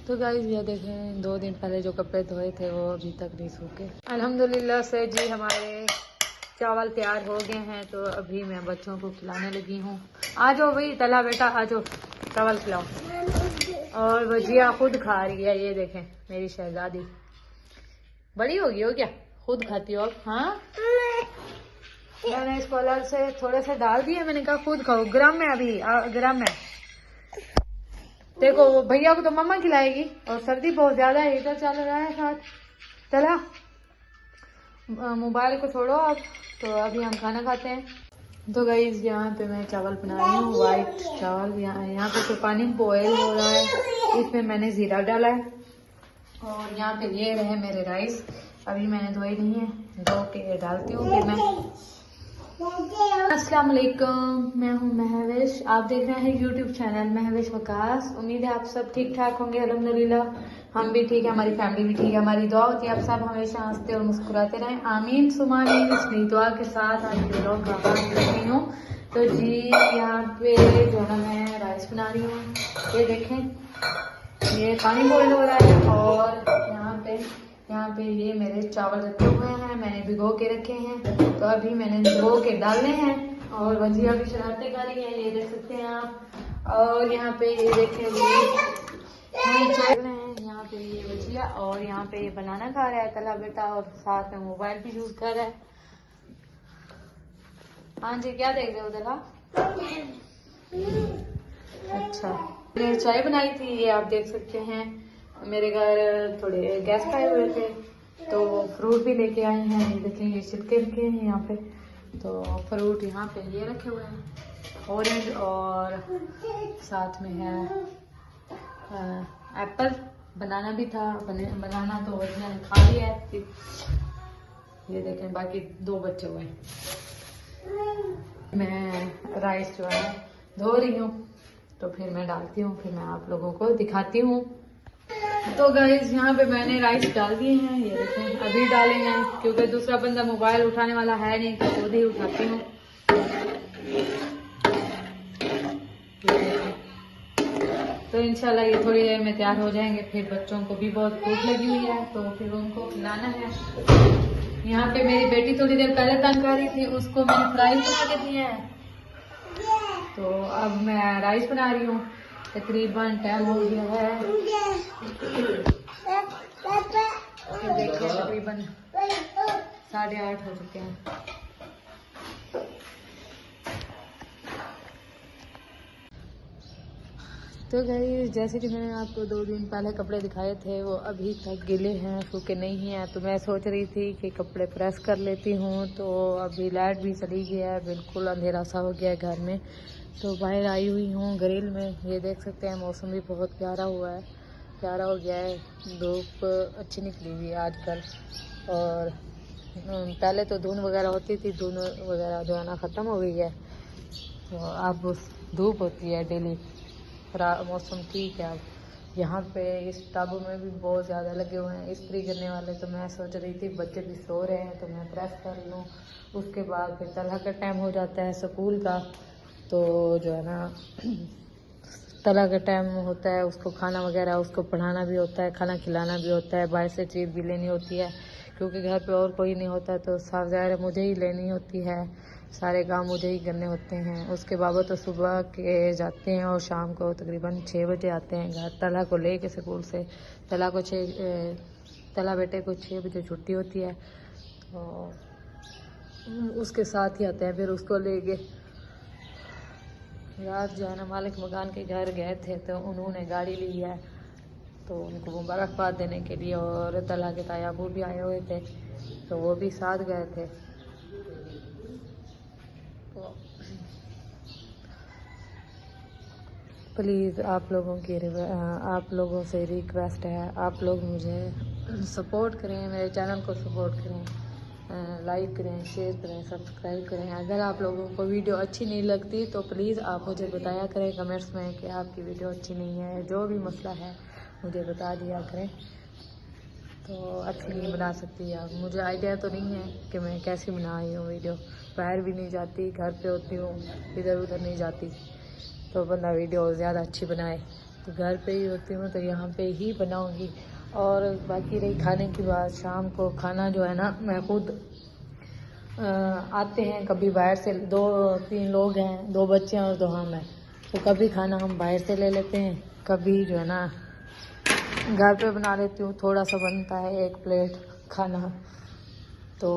तो गाइस ये देखें 2 दिन पहले जो कपड़े धोए थे वो अभी तक नहीं सूखे। अल्हम्दुलिल्लाह से जी हमारे चावल तैयार हो गए हैं। तो अभी मैं बच्चों को खिलाने लगी हूँ। आ जाओ भाई तला बेटा, आ जाओ चावल खिलाओ। और भजिया खुद खा रही है, ये देखें मेरी शहजादी। बड़ी होगी हो क्या, खुद खाती हो अब? हाँ, मैंने इसको अलग से थोड़े से डाल दिए, मैंने कहा खुद खाओ। गरम है अभी, गरम है। देखो भैया को तो मम्मा खिलाएगी और सर्दी बहुत ज्यादा है, इधर चल रहा है साथ। चला मोबाइल को छोड़ो अब। तो अभी हम खाना खाते हैं। तो गाइस यहाँ पे मैं चावल बना रही हूँ, वाइट चावल। यहाँ पे तो पानी बॉयल हो रहा है, इसमें मैंने जीरा डाला है। और यहाँ पे ये रहे मेरे राइस, अभी मैंने धोए नहीं है, धो के डालती हूँ फिर मैं। अस्सलाम वालेकुम, मैं हूँ महविश, आप देख रहे हैं यूट्यूब चैनल महविश वकास। उम्मीद है आप सब ठीक ठाक होंगे। अल्हम्दुलिल्लाह हम भी ठीक है, हमारी फैमिली भी ठीक है। हमारी दुआ होती है आप सब हमेशा हंसते और मुस्कुराते रहें, आमीन सुमा आमीन। इस दुआ के साथ आज दिलों का आगाज कर रही हूँ। तो जी यहाँ पे जो है मैं राइस बना रही हूँ, ये देखें ये पानी बॉयल हो रहा है। और यहाँ पे ये मेरे चावल रखे हुए हैं, मैंने भिगो के रखे हैं। तो अभी मैंने भिगो के डालने हैं। और भजिया भी शरारतें कर रही हैं, ये देख सकते हैं आप। और यहाँ पे ये देखें यहाँ पे ये भजिया, और यहाँ पे ये बनाना खा रहा है तला बेटा, और साथ में मोबाइल भी यूज कर रहा है। हाँ जी, क्या देख रहे हो तला? अच्छा, मैंने चाय बनाई थी, ये आप देख सकते हैं। मेरे घर थोड़े गेस्ट आए हुए थे तो फ्रूट भी लेके आए हैं, ये देखें ये छिलके रखे हैं यहाँ पे। तो फ्रूट यहाँ पे ये रखे हुए हैं, ऑरेंज, और साथ में है एप्पल। बनाना भी था, बनाना तो मैंने खा लिया है। ये देखें बाकी 2 बच्चे हुए हैं। मैं राइस जो है धो रही हूँ, तो फिर मैं डालती हूँ, फिर मैं आप लोगों को दिखाती हूँ। तो गाइस यहाँ पे मैंने राइस डाल दिए हैं, ये देखें अभी डालेंगे क्योंकि दूसरा बंदा मोबाइल उठाने वाला है नहीं, तो खुद ही उठाती हूँ। तो इंशाल्लाह ये थोड़ी देर में तैयार हो जाएंगे। फिर बच्चों को भी बहुत भूख लगी हुई है, तो फिर उनको खिलाना है। यहाँ पे मेरी बेटी थोड़ी देर पहले तंग कर रही थी, उसको मैंने फ्राई बना के दिया है। तो अब मैं राइस बना रही हूँ। तकरीबन टाइम हो गया है, देखिए तकरीबन 8:30 हो चुके हैं। तो गाइस जैसे कि मैंने आपको 2 दिन पहले कपड़े दिखाए थे, वो अभी तक गीले हैं, सूखे नहीं हैं। तो मैं सोच रही थी कि कपड़े प्रेस कर लेती हूँ। तो अभी लाइट भी चली गया है, बिल्कुल अंधेरा सा हो गया है घर में। तो बाहर आई हुई हूँ ग्रिल में, ये देख सकते हैं मौसम भी बहुत प्यारा हो गया है। धूप अच्छी निकली हुई है आजकल। और पहले तो धुंध वगैरह होती थी, धुंध वगैरह जो है ना ख़त्म हो गई है। तो अब धूप होती है डेली, मौसम ठीक है अब। यहाँ पे इस टब में भी बहुत ज़्यादा लगे हुए हैं इस्त्री करने वाले। तो मैं सोच रही थी बच्चे भी सो रहे हैं तो मैं प्रेस कर लूँ, उसके बाद फिर तला का टाइम हो जाता है स्कूल का। तो जो है ना तला का टाइम होता है, उसको खाना वगैरह उसको पढ़ाना भी होता है, खाना खिलाना भी होता है, बाहर से चीज़ भी लेनी होती है क्योंकि घर पे और कोई नहीं होता। तो साफ ज़ाहिर है मुझे ही लेनी होती है, सारे काम मुझे ही करने होते हैं। उसके बाबा तो सुबह के जाते हैं और शाम को तकरीबन 6 बजे आते हैं घर, तला को ले के स्कूल से। तला बेटे को 6 बजे छुट्टी होती है, तो उसके साथ ही आते हैं फिर उसको लेके। रात जो है ना मालिक मकान के घर गए थे, तो उन्होंने गाड़ी ली है, तो उनको मुबारकबाद देने के लिए। और तला के ताया वो भी आए हुए थे, तो वो भी साथ गए थे। तो प्लीज़ आप लोगों से रिक्वेस्ट है, आप लोग मुझे सपोर्ट करें, मेरे चैनल को सपोर्ट करें, लाइक करें, शेयर करें, सब्सक्राइब करें। अगर आप लोगों को वीडियो अच्छी नहीं लगती तो प्लीज़ आप मुझे बताया करें कमेंट्स में कि आपकी वीडियो अच्छी नहीं है। जो भी मसला है मुझे बता दिया करें, तो अच्छी नहीं बना सकती आप। मुझे आइडिया तो नहीं है कि मैं कैसे बना रही हूँ वीडियो, बाहर भी नहीं जाती, घर पे होती हूँ, इधर उधर नहीं जाती, तो बंदा वीडियो ज़्यादा अच्छी बनाए। तो घर पे ही होती हूँ तो यहाँ पे ही बनाऊँगी। और बाकी रही खाने की बात, शाम को खाना जो है ना मैं खुद आते हैं कभी बाहर से, 2-3 लोग हैं, 2 बच्चे हैं और 2 हम हैं, तो कभी खाना हम बाहर से ले लेते हैं, कभी जो है ना घर पे बना लेती हूँ। थोड़ा सा बनता है 1 प्लेट खाना, तो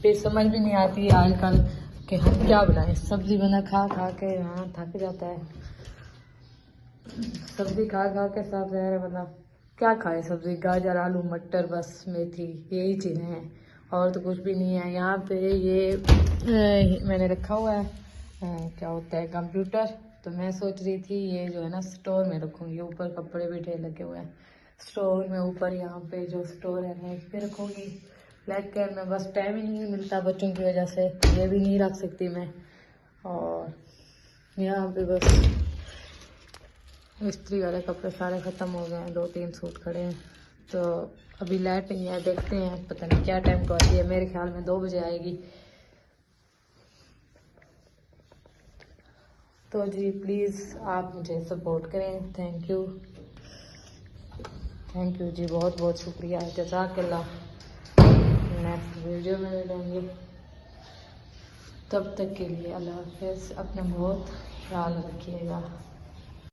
फिर समझ भी नहीं आती है आजकल कि हम क्या बनाएं। सब्ज़ी बना खा खा के हाँ थक जाता है, सब्ज़ी खा खा के सब मतलब क्या खाए सब्ज़ी, गाजर आलू मटर बस मेथी यही चीज़ें हैं और तो कुछ भी नहीं है। यहाँ पे ये मैंने रखा हुआ है क्या होता है कंप्यूटर, तो मैं सोच रही थी ये जो है ना स्टोर में रखूँगी। ऊपर कपड़े भी ढेर लगे हुए हैं स्टोर में, ऊपर यहाँ पे जो स्टोर है मैं इस पे रखूँगी। ब्लैक कैब में बस टाइम ही नहीं मिलता बच्चों की वजह से, ये भी नहीं रख सकती मैं। और यहाँ पे बस इस्त्री वाले कपड़े सारे ख़त्म हो गए हैं, 2-3 सूट खड़े हैं। तो अभी लाइट नहीं है, देखते हैं पता नहीं क्या टाइम को आती है, मेरे ख्याल में 2 बजे आएगी। तो जी प्लीज़ आप मुझे सपोर्ट करें, थैंक यू जी, बहुत बहुत शुक्रिया, जज़ाकल्लाह। नेक्स्ट वीडियो में मिलेंगे, तब तक के लिए अल्लाह हाफ़िज़, अपना बहुत ख्याल रखिएगा।